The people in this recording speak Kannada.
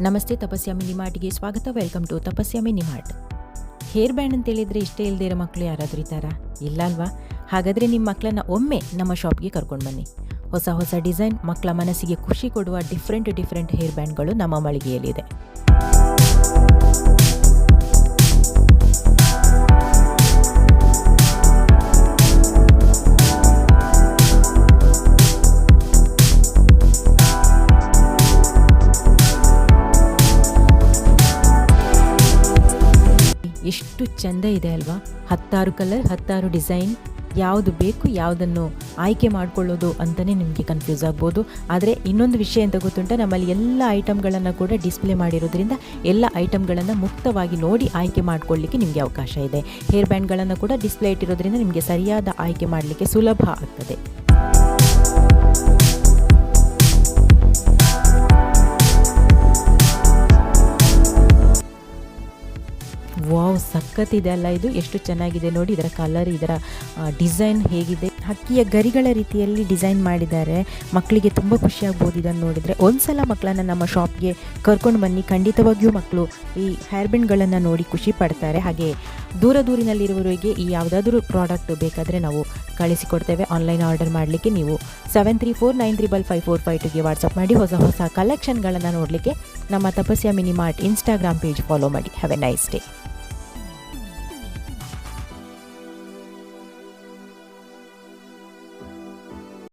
ನಮಸ್ತೆ, ತಪಸ್ಯ ಮಿನಿಮಾರ್ಟ್ಗೆ ಸ್ವಾಗತ. Welcome to Tapasya minimart. Hair band ಅಂತ ಹೇಳಿದರೆ ಇಷ್ಟೇ ಇಲ್ಲದೆ ಇರೋ ಮಕ್ಕಳು ಯಾರಾದರೂ ಇದ್ದಾರಾ? ಇಲ್ಲ ಅಲ್ವಾ? ಹಾಗಾದರೆ ನಿಮ್ಮ ಮಕ್ಕಳನ್ನ ಒಮ್ಮೆ ನಮ್ಮ ಶಾಪ್ಗೆ ಕರ್ಕೊಂಡು ಬನ್ನಿ. ಹೊಸ ಹೊಸ ಡಿಸೈನ್, ಮಕ್ಕಳ ಮನಸ್ಸಿಗೆ ಖುಷಿ ಕೊಡುವ ಡಿಫ್ರೆಂಟ್ ಹೇರ್ ಬ್ಯಾಂಡ್ಗಳು ನಮ್ಮ ಮಳಿಗೆಯಲ್ಲಿದೆ. ಎಷ್ಟು ಚೆಂದ ಇದೆ ಅಲ್ವಾ? 10 ಕಲರ್, 10 ಡಿಸೈನ್, ಯಾವುದು ಬೇಕು ಯಾವುದನ್ನು ಆಯ್ಕೆ ಮಾಡಿಕೊಳ್ಳೋದು ಅಂತಲೇ ನಿಮಗೆ ಕನ್ಫ್ಯೂಸ್ ಆಗ್ಬೋದು. ಆದರೆ ಇನ್ನೊಂದು ವಿಷಯ ಅಂತ ಗೊತ್ತುಂಟ, ನಮ್ಮಲ್ಲಿ ಎಲ್ಲ ಐಟಮ್ಗಳನ್ನು ಕೂಡ ಡಿಸ್ಪ್ಲೇ ಮಾಡಿರೋದ್ರಿಂದ ಎಲ್ಲ ಐಟಮ್ಗಳನ್ನು ಮುಕ್ತವಾಗಿ ನೋಡಿ ಆಯ್ಕೆ ಮಾಡಿಕೊಳ್ಳಲಿಕ್ಕೆ ನಿಮಗೆ ಅವಕಾಶ ಇದೆ. ಹೇರ್ ಬ್ಯಾಂಡ್ಗಳನ್ನು ಕೂಡ ಡಿಸ್ಪ್ಲೇ ಇಟ್ಟಿರೋದ್ರಿಂದ ನಿಮಗೆ ಸರಿಯಾದ ಆಯ್ಕೆ ಮಾಡಲಿಕ್ಕೆ ಸುಲಭ ಆಗ್ತದೆ. ವಾವ್, ಸಖತ್ತಿದೆ ಅಲ್ಲ ಇದು? ಎಷ್ಟು ಚೆನ್ನಾಗಿದೆ ನೋಡಿ. ಇದರ ಕಲರ್, ಇದರ ಡಿಸೈನ್ ಹೇಗಿದೆ, ಹಕ್ಕಿಯ ಗರಿಗಳ ರೀತಿಯಲ್ಲಿ ಡಿಸೈನ್ ಮಾಡಿದ್ದಾರೆ. ಮಕ್ಕಳಿಗೆ ತುಂಬ ಖುಷಿಯಾಗ್ಬೋದು ಇದನ್ನು ನೋಡಿದರೆ. ಒಂದ್ಸಲ ಮಕ್ಕಳನ್ನು ನಮ್ಮ ಶಾಪ್ಗೆ ಕರ್ಕೊಂಡು ಬನ್ನಿ, ಖಂಡಿತವಾಗಿಯೂ ಮಕ್ಕಳು ಈ ಹೇರ್ ಬ್ಯಾಂಡ್ಗಳನ್ನು ನೋಡಿ ಖುಷಿ ಪಡ್ತಾರೆ. ಹಾಗೆ ದೂರದೂರಿನಲ್ಲಿರುವವರಿಗೆ ಈ ಯಾವುದಾದ್ರೂ ಪ್ರಾಡಕ್ಟ್ ಬೇಕಾದರೆ ನಾವು ಕಳಿಸಿಕೊಡ್ತೇವೆ. ಆನ್ಲೈನ್ ಆರ್ಡರ್ ಮಾಡಲಿಕ್ಕೆ ನೀವು 7349355552ಗೆ ವಾಟ್ಸಪ್ ಮಾಡಿ ಹೊಸ ಕಲೆಕ್ಷನ್ಗಳನ್ನು ನೋಡಲಿಕ್ಕೆ ನಮ್ಮ ತಪಸ್ಯ ಮಿನಿಮಾರ್ಟ್ ಇನ್ಸ್ಟಾಗ್ರಾಮ್ ಪೇಜ್ ಫಾಲೋ ಮಾಡಿ. Have A nice day.